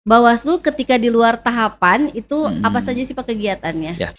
Bawaslu ketika di luar tahapan itu apa Hmm, saja sih Pak kegiatannya? ya.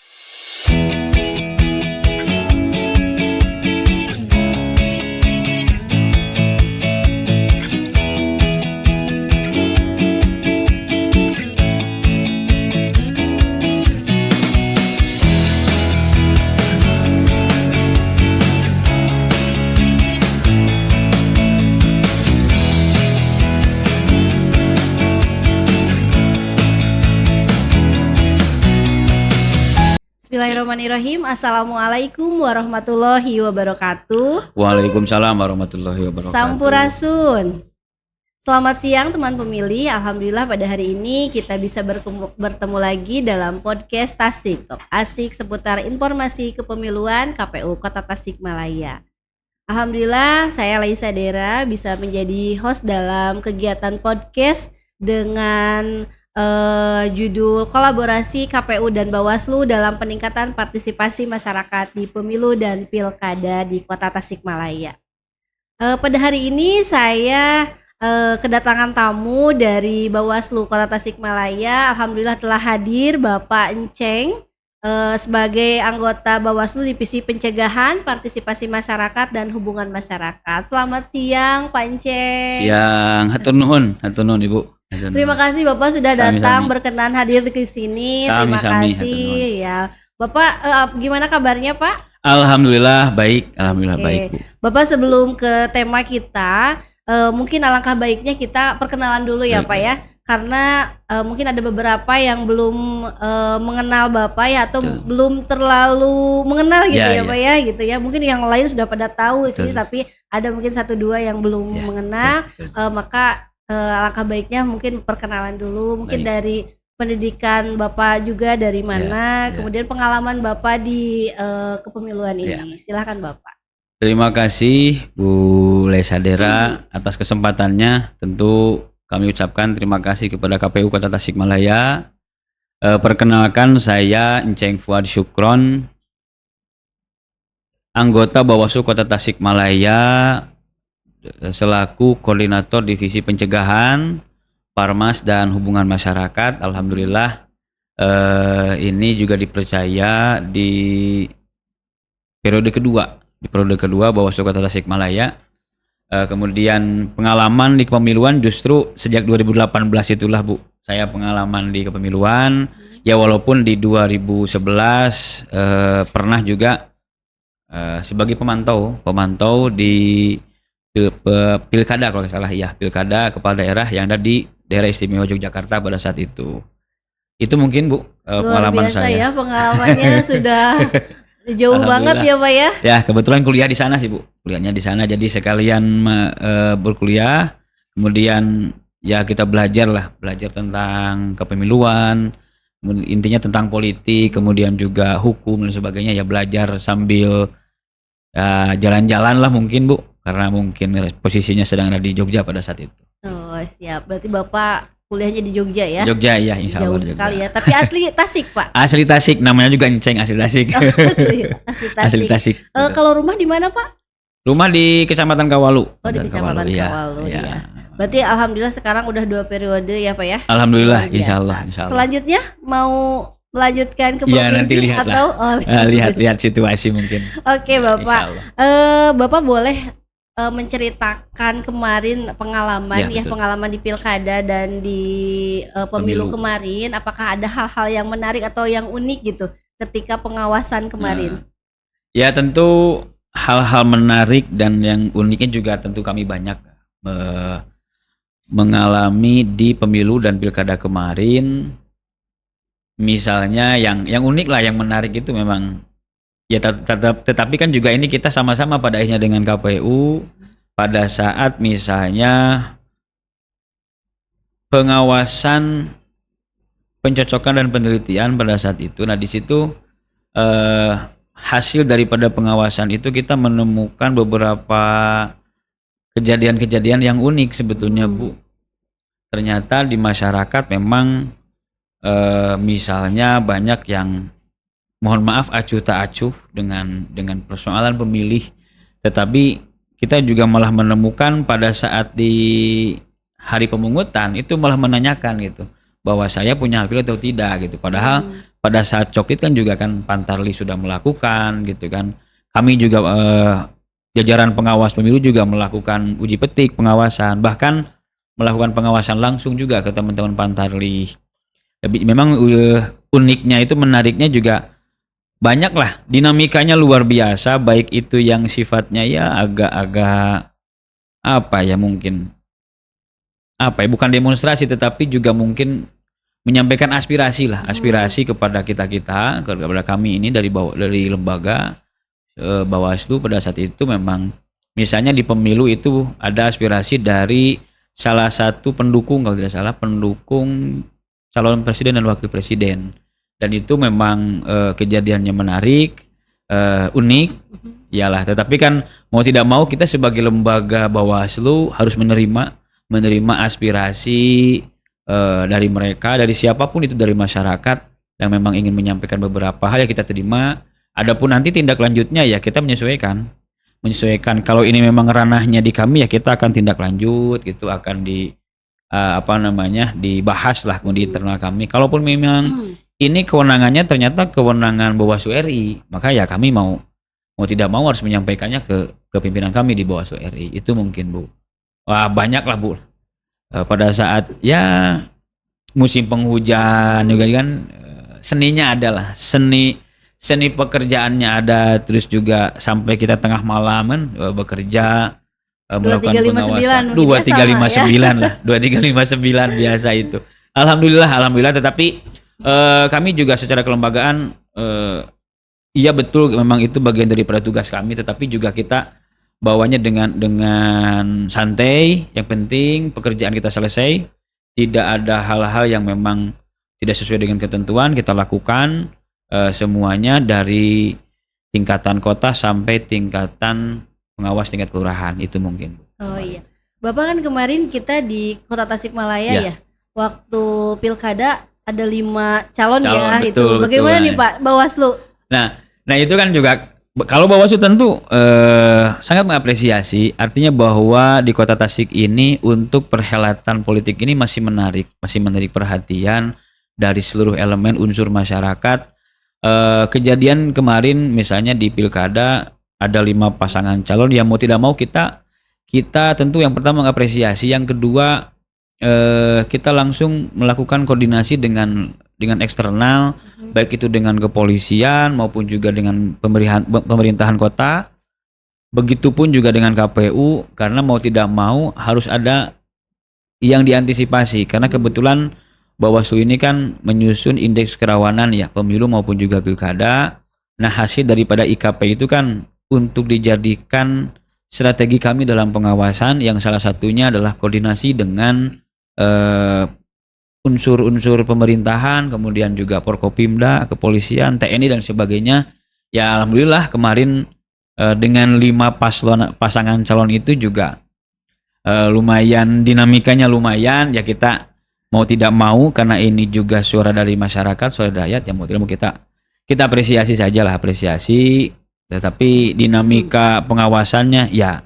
Bismillahirrahmanirrahim. Assalamualaikum warahmatullahi wabarakatuh. Waalaikumsalam warahmatullahi wabarakatuh. Sampurasun. Selamat siang teman pemilih. Alhamdulillah pada hari ini kita bisa bertemu lagi dalam podcast Tasik Talk Asik seputar informasi kepemiluan KPU Kota Tasikmalaya. Alhamdulillah saya Laisa Dera bisa menjadi host dalam kegiatan podcast dengan judul kolaborasi KPU dan Bawaslu dalam peningkatan partisipasi masyarakat di pemilu dan pilkada di Kota Tasikmalaya. Pada hari ini saya kedatangan tamu dari Bawaslu Kota Tasikmalaya. Alhamdulillah telah hadir Bapak Enceng sebagai anggota Bawaslu Divisi Pencegahan, Partisipasi Masyarakat dan Hubungan Masyarakat. Selamat siang Pak Enceng. Siang, hatur nuhun Ibu. Hatur nuhun. Terima kasih Bapak sudah Sami-sami. datang berkenan hadir di sini. Terima Sami-sami, kasih ya. Bapak gimana kabarnya Pak? Alhamdulillah baik, Oke. baik Bu. Bapak sebelum ke tema kita, mungkin alangkah baiknya kita perkenalan dulu ya Baik, Pak ya, karena mungkin ada beberapa yang belum mengenal Bapak ya atau Betul. belum terlalu mengenal gitu Ya, ya Pak ya gitu ya. Mungkin yang lain sudah pada tahu sih, Betul. tapi ada mungkin satu dua yang belum Ya, mengenal. betul. Maka alangkah baiknya mungkin perkenalan dulu, mungkin Baik. dari pendidikan Bapak juga dari mana, ya. kemudian pengalaman Bapak di kepemiluan Ya. ini. Silakan Bapak. Terima kasih Bu Laisa Dera atas kesempatannya. Tentu kami ucapkan terima kasih kepada KPU Kota Tasikmalaya. Perkenalkan saya Enceng Fuad Syukron, anggota Bawaslu Kota Tasikmalaya selaku Koordinator Divisi Pencegahan, Parmas dan Hubungan Masyarakat. Alhamdulillah ini juga dipercaya di periode kedua Bawaslu Kota Tasikmalaya. Kemudian pengalaman di kepemiluan justru sejak 2018 itulah Bu. Saya pengalaman di kepemiluan ya, walaupun di 2011 pernah juga sebagai pemantau di pilkada kalau nggak salah ya, pilkada kepala daerah yang ada di daerah istimewa Yogyakarta pada saat itu. Itu mungkin Bu Luar pengalaman biasa saya. ya pengalamannya sudah jauh banget Alhamdulillah. ya Pak ya. Ya kebetulan kuliah di sana sih Bu, kuliahnya di sana jadi sekalian berkuliah, kemudian ya kita belajar tentang kepemiluan, intinya tentang politik, kemudian juga hukum dan sebagainya, ya belajar sambil jalan-jalan lah mungkin Bu, karena mungkin posisinya sedang ada di Jogja pada saat itu. Oh siap, berarti Bapak kuliahnya di Jogja ya. Jogja ya, insya Jauh Allah Jogja. sekali ya, tapi asli Tasik Pak. Asli Tasik, namanya juga Enceng, asli Tasik. asli Tasik. Asli Tasik. Kalau rumah di mana Pak? Rumah di Kecamatan Kawalu. Oh di Kecamatan iya, Kawalu iya. ya. Berarti alhamdulillah sekarang udah 2 periode ya Pak ya. Alhamdulillah, Luar biasa. insya Allah. Selanjutnya mau melanjutkan ke Iya, provinsi nanti lihatlah. atau Lihat situasi mungkin. Oke Bapak. Insya Allah. Bapak boleh menceritakan kemarin pengalaman Ya, ya, betul. pengalaman di pilkada dan di pemilu Pemilu. kemarin. Apakah ada hal-hal yang menarik atau yang unik gitu ketika pengawasan kemarin? Ya tentu hal-hal menarik dan yang uniknya juga tentu kami banyak mengalami di pemilu dan pilkada kemarin. Misalnya yang unik lah, yang menarik itu memang ya tetapi kan juga ini kita sama-sama pada akhirnya dengan KPU pada saat misalnya pengawasan, pencocokan dan penelitian pada saat itu. Nah di situ hasil daripada pengawasan itu kita menemukan beberapa kejadian-kejadian yang unik sebetulnya Bu. Ternyata di masyarakat memang misalnya banyak yang mohon maaf acuh tak acuh dengan persoalan pemilih, tetapi kita juga malah menemukan pada saat di hari pemungutan itu malah menanyakan gitu bahwa saya punya hak pilih atau tidak gitu. Padahal pada saat coklit kan juga kan Pantarli sudah melakukan gitu kan. Kami juga jajaran pengawas pemilu juga melakukan uji petik pengawasan, bahkan melakukan pengawasan langsung juga ke teman-teman Pantarli. Memang uniknya itu, menariknya juga banyak lah, dinamikanya luar biasa, baik itu yang sifatnya ya agak-agak apa ya, mungkin apa ya, bukan demonstrasi tetapi juga mungkin menyampaikan aspirasi lah, aspirasi kepada kita-kita, kepada kami ini dari lembaga Bawaslu pada saat itu. Memang misalnya di pemilu itu ada aspirasi dari salah satu pendukung, kalau tidak salah pendukung calon presiden dan wakil presiden, dan itu memang kejadiannya menarik, unik, iyalah. Tetapi kan mau tidak mau kita sebagai lembaga Bawaslu harus menerima aspirasi dari mereka, dari siapapun itu, dari masyarakat yang memang ingin menyampaikan beberapa hal, ya kita terima. Adapun nanti tindak lanjutnya ya kita menyesuaikan. Kalau ini memang ranahnya di kami, ya kita akan tindak lanjut gitu, akan dibahas lah di internal kami. Kalaupun memang ini kewenangannya ternyata kewenangan Bawaslu RI, maka ya kami mau tidak mau harus menyampaikannya ke pimpinan kami di Bawaslu RI. Itu mungkin, Bu. Wah, banyak lah, Bu. Pada saat ya musim penghujan juga kan, seninya adalah seni pekerjaannya ada, terus juga sampai kita tengah malam kan bekerja, melakukan pengawasan. 2359 lah, 2359 biasa itu. Alhamdulillah. Tetapi kami juga secara kelembagaan, iya betul, memang itu bagian daripada tugas kami, tetapi juga kita bawanya dengan santai. Yang penting pekerjaan kita selesai, tidak ada hal-hal yang memang tidak sesuai dengan ketentuan, kita lakukan semuanya dari tingkatan kota sampai tingkatan pengawas tingkat kelurahan. Itu mungkin. Oh iya, Bapak kan kemarin kita di Kota Tasikmalaya ya, waktu pilkada ada 5 calon ya, betul, itu bagaimana nih Pak Bawaslu? Nah itu kan juga, kalau Bawaslu tentu sangat mengapresiasi, artinya bahwa di Kota Tasik ini untuk perhelatan politik ini masih menarik perhatian dari seluruh elemen unsur masyarakat. Kejadian kemarin misalnya di pilkada ada 5 pasangan calon, yang mau tidak mau kita tentu yang pertama mengapresiasi, yang kedua kita langsung melakukan koordinasi dengan eksternal, baik itu dengan kepolisian maupun juga dengan pemerintahan kota, begitupun juga dengan KPU, karena mau tidak mau harus ada yang diantisipasi, karena kebetulan Bawaslu ini kan menyusun indeks kerawanan ya, pemilu maupun juga pilkada. Nah, hasil daripada IKP itu kan untuk dijadikan strategi kami dalam pengawasan, yang salah satunya adalah koordinasi dengan unsur-unsur pemerintahan, kemudian juga Forkopimda, kepolisian, TNI dan sebagainya. Ya alhamdulillah kemarin dengan 5 pasangan calon itu juga lumayan, dinamikanya lumayan ya. Kita mau tidak mau, karena ini juga suara dari masyarakat, suara rakyat, ya mau tidak mau kita apresiasi saja lah, tetapi dinamika pengawasannya ya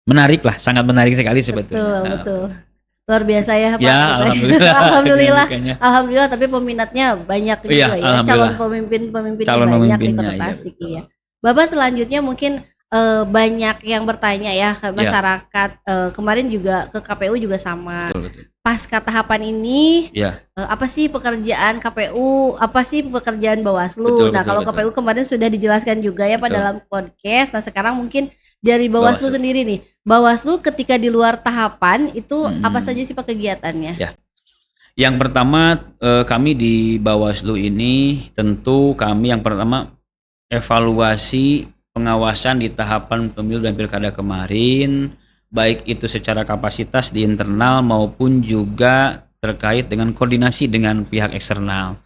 menarik lah, sangat menarik sekali sebetulnya. Betul. Luar biasa ya Pak. Ya, alhamdulillah, tapi peminatnya banyak juga ya, calon pemimpinnya banyak di Kota Tasik ya. Bapak selanjutnya mungkin banyak yang bertanya ya ke masyarakat, kemarin juga ke KPU juga sama. Betul. Pasca tahapan ini, apa sih pekerjaan KPU, apa sih pekerjaan Bawaslu? Kalau KPU kemarin sudah dijelaskan juga ya Pak dalam podcast. Nah sekarang mungkin dari Bawaslu sendiri nih, Bawaslu ketika di luar tahapan itu apa saja sih Pak kegiatannya? Ya. Yang pertama, kami di Bawaslu ini tentu kami yang pertama evaluasi pengawasan di tahapan pemilu dan pilkada kemarin, baik itu secara kapasitas di internal maupun juga terkait dengan koordinasi dengan pihak eksternal.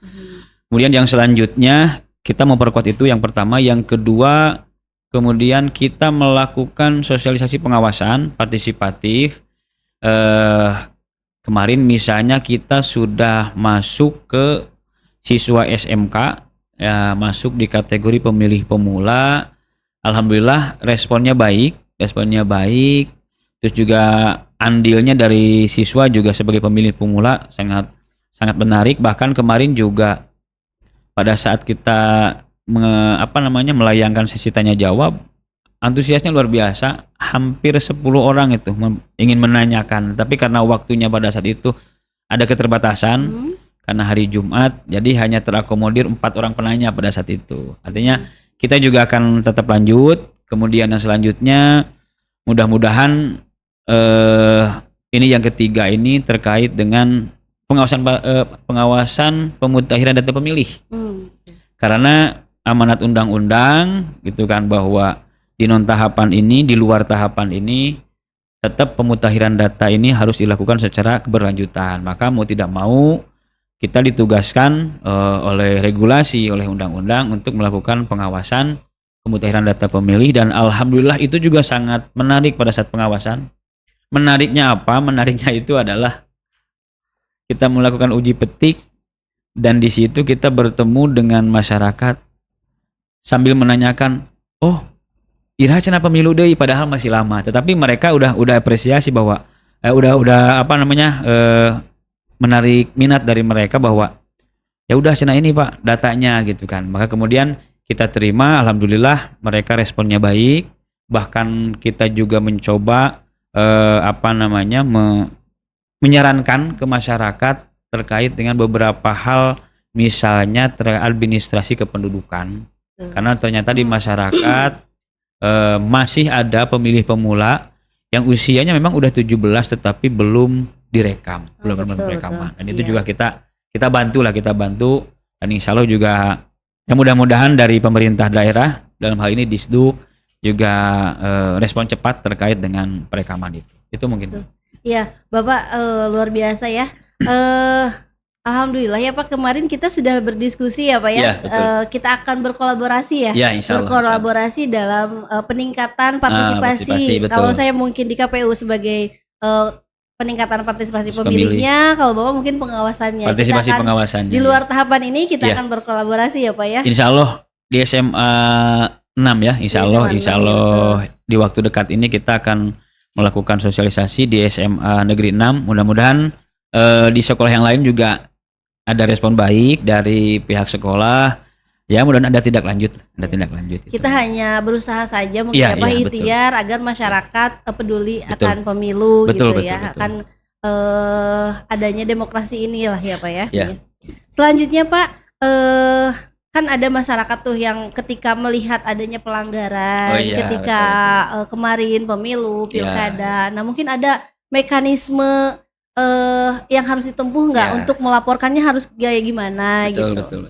Kemudian yang selanjutnya kita memperkuat itu, yang pertama. Yang kedua, kemudian kita melakukan sosialisasi pengawasan partisipatif. Kemarin misalnya kita sudah masuk ke siswa SMK, masuk di kategori pemilih pemula. Alhamdulillah responnya baik. Terus juga andilnya dari siswa juga sebagai pemilih pemula sangat sangat menarik. Bahkan kemarin juga pada saat kita melayangkan sesi tanya jawab, antusiasnya luar biasa. Hampir 10 orang itu ingin menanyakan, tapi karena waktunya pada saat itu ada keterbatasan karena hari Jumat, jadi hanya terakomodir 4 orang penanya pada saat itu. Artinya kita juga akan tetap lanjut. Kemudian yang selanjutnya mudah-mudahan ini yang ketiga ini terkait dengan pengawasan pemutahiran data pemilih. Karena amanat undang-undang gitu kan, bahwa di non tahapan ini, di luar tahapan ini tetap pemutahiran data ini harus dilakukan secara keberlanjutan. Maka mau tidak mau kita ditugaskan oleh regulasi, oleh undang-undang untuk melakukan pengawasan pemutahiran data pemilih, dan alhamdulillah itu juga sangat menarik pada saat pengawasan. Menariknya apa? Menariknya itu adalah kita melakukan uji petik, dan di situ kita bertemu dengan masyarakat sambil menanyakan, oh iraha cenah pemilu deui, padahal masih lama, tetapi mereka udah apresiasi bahwa menarik minat dari mereka bahwa ya udah cenah ini Pak datanya gitu kan. Maka kemudian kita terima, alhamdulillah mereka responnya baik. Bahkan kita juga mencoba menyarankan ke masyarakat terkait dengan beberapa hal, misalnya administrasi kependudukan. Karena ternyata di masyarakat masih ada pemilih pemula yang usianya memang udah 17 tetapi belum direkam, belum rekaman. Dan itu juga kita bantu, dan insya Allah juga ya mudah-mudahan dari pemerintah daerah dalam hal ini Disduk juga respon cepat terkait dengan perekaman itu. Itu mungkin. Iya, Bapak luar biasa ya. Alhamdulillah ya Pak, kemarin kita sudah berdiskusi ya Pak ya. Kita akan berkolaborasi ya. Insya Allah, berkolaborasi dalam peningkatan partisipasi. Kalau saya mungkin di KPU sebagai peningkatan partisipasi pemilihnya, kalau Bapak mungkin pengawasannya. Partisipasi pengawasannya. Di luar tahapan ini kita akan berkolaborasi ya Pak ya. Insya Allah di SMA 6 ya, insya Allah di waktu dekat ini kita akan melakukan sosialisasi di SMA Negeri 6. Mudah-mudahan di sekolah yang lain juga ada respon baik dari pihak sekolah. Ya mudah-mudahan ada tindak lanjut. Kita hanya berusaha saja mungkin ikhtiar agar masyarakat peduli akan pemilu betul. Akan adanya demokrasi inilah ya Pak ya. Selanjutnya Pak, kan ada masyarakat tuh yang ketika melihat adanya pelanggaran ketika kemarin pemilu pilkada, nah mungkin ada mekanisme yang harus ditempuh nggak untuk melaporkannya, harus gaya gimana gitu.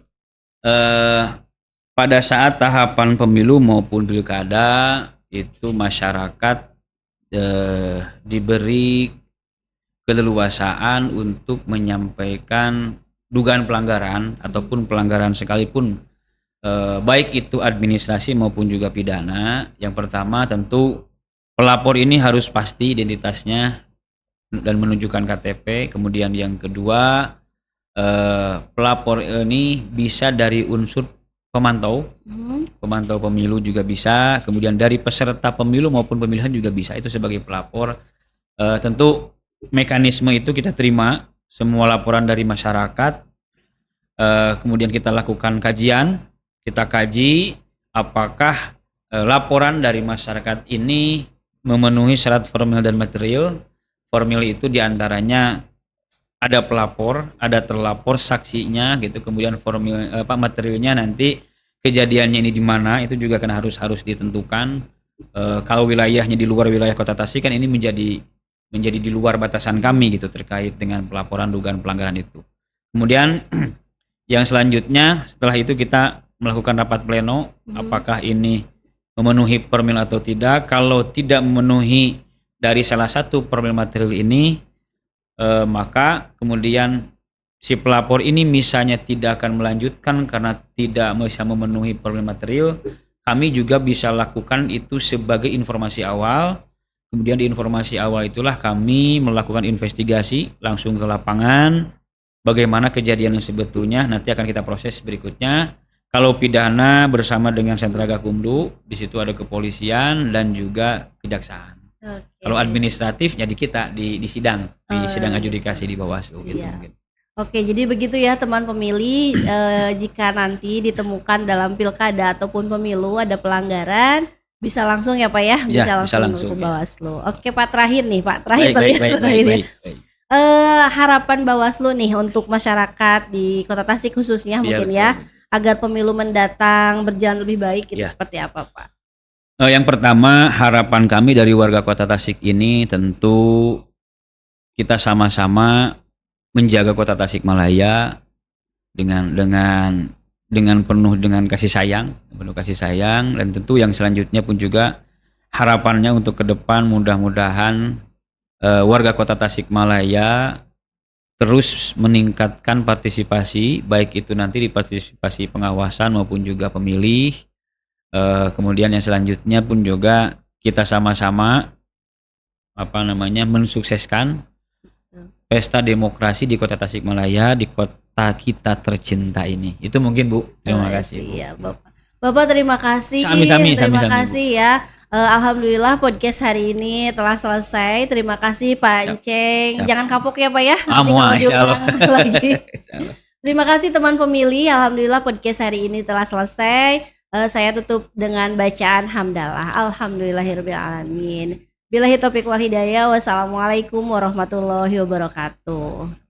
Pada saat tahapan pemilu maupun pilkada itu masyarakat diberi keleluasaan untuk menyampaikan dugaan pelanggaran ataupun pelanggaran sekalipun, baik itu administrasi maupun juga pidana. Yang pertama tentu pelapor ini harus pasti identitasnya dan menunjukkan KTP. Kemudian yang kedua, pelapor ini bisa dari unsur pemantau pemilu juga bisa, kemudian dari peserta pemilu maupun pemilihan juga bisa, itu sebagai pelapor. Tentu mekanisme itu kita terima semua laporan dari masyarakat, kemudian kita lakukan kajian, kita kaji apakah laporan dari masyarakat ini memenuhi syarat formil dan material. Formil itu diantaranya ada pelapor, ada terlapor, saksinya gitu, kemudian formil materialnya nanti kejadiannya ini di mana, itu juga kan harus ditentukan. Kalau wilayahnya di luar wilayah Kota Tasik kan ini menjadi di luar batasan kami gitu terkait dengan pelaporan dugaan pelanggaran itu. Kemudian yang selanjutnya setelah itu kita melakukan rapat pleno, apakah ini memenuhi formil atau tidak. Kalau tidak memenuhi dari salah satu formil material ini, maka kemudian si pelapor ini misalnya tidak akan melanjutkan karena tidak bisa memenuhi formil material, kami juga bisa lakukan itu sebagai informasi awal. Kemudian di informasi awal itulah kami melakukan investigasi langsung ke lapangan, bagaimana kejadian yang sebetulnya, nanti akan kita proses berikutnya. Kalau pidana bersama dengan Sentra Gakumdu, di situ ada kepolisian dan juga kejaksaan. Oke. Kalau administratifnya di kita di sidang, di sidang iya. adjudikasi di Bawaslu gitu Siap. mungkin. Oke, jadi begitu ya teman pemilih, jika nanti ditemukan dalam pilkada ataupun pemilu ada pelanggaran, bisa langsung ya Pak ya, Bisa bisa langsung langsung ke ya. Bawaslu. Oke Pak, terakhir nih Pak, terakhir Baik. ya. Harapan Bawaslu nih untuk masyarakat di Kota Tasik khususnya Iya, mungkin betul. ya, agar pemilu mendatang berjalan lebih baik itu Iya. seperti apa Pak? Yang pertama harapan kami dari warga Kota Tasik ini tentu kita sama-sama menjaga Kota Tasikmalaya dengan penuh kasih sayang dan tentu yang selanjutnya pun juga harapannya untuk ke depan mudah-mudahan warga Kota Tasikmalaya terus meningkatkan partisipasi baik itu nanti di partisipasi pengawasan maupun juga pemilih. Kemudian yang selanjutnya pun juga kita sama-sama mensukseskan pesta demokrasi di Kota Tasikmalaya, di kota kita tercinta ini. Itu mungkin Bu. Terima kasih Bu. Iya Bapak. Bapak terima kasih. Sami-sami, Terima Bu. kasih ya. Alhamdulillah podcast hari ini telah selesai. Terima kasih Pak Enceng. Siap. Jangan kapok ya Pak ya. Nanti Amu, kalau insya Allah. diulang lagi. Insya Allah. Terima kasih teman pemilih. Alhamdulillah podcast hari ini telah selesai. Saya tutup dengan bacaan hamdalah. Alhamdulillahirabbil alamin. Billahi taufiq wal hidayah. Wassalamualaikum warahmatullahi wabarakatuh.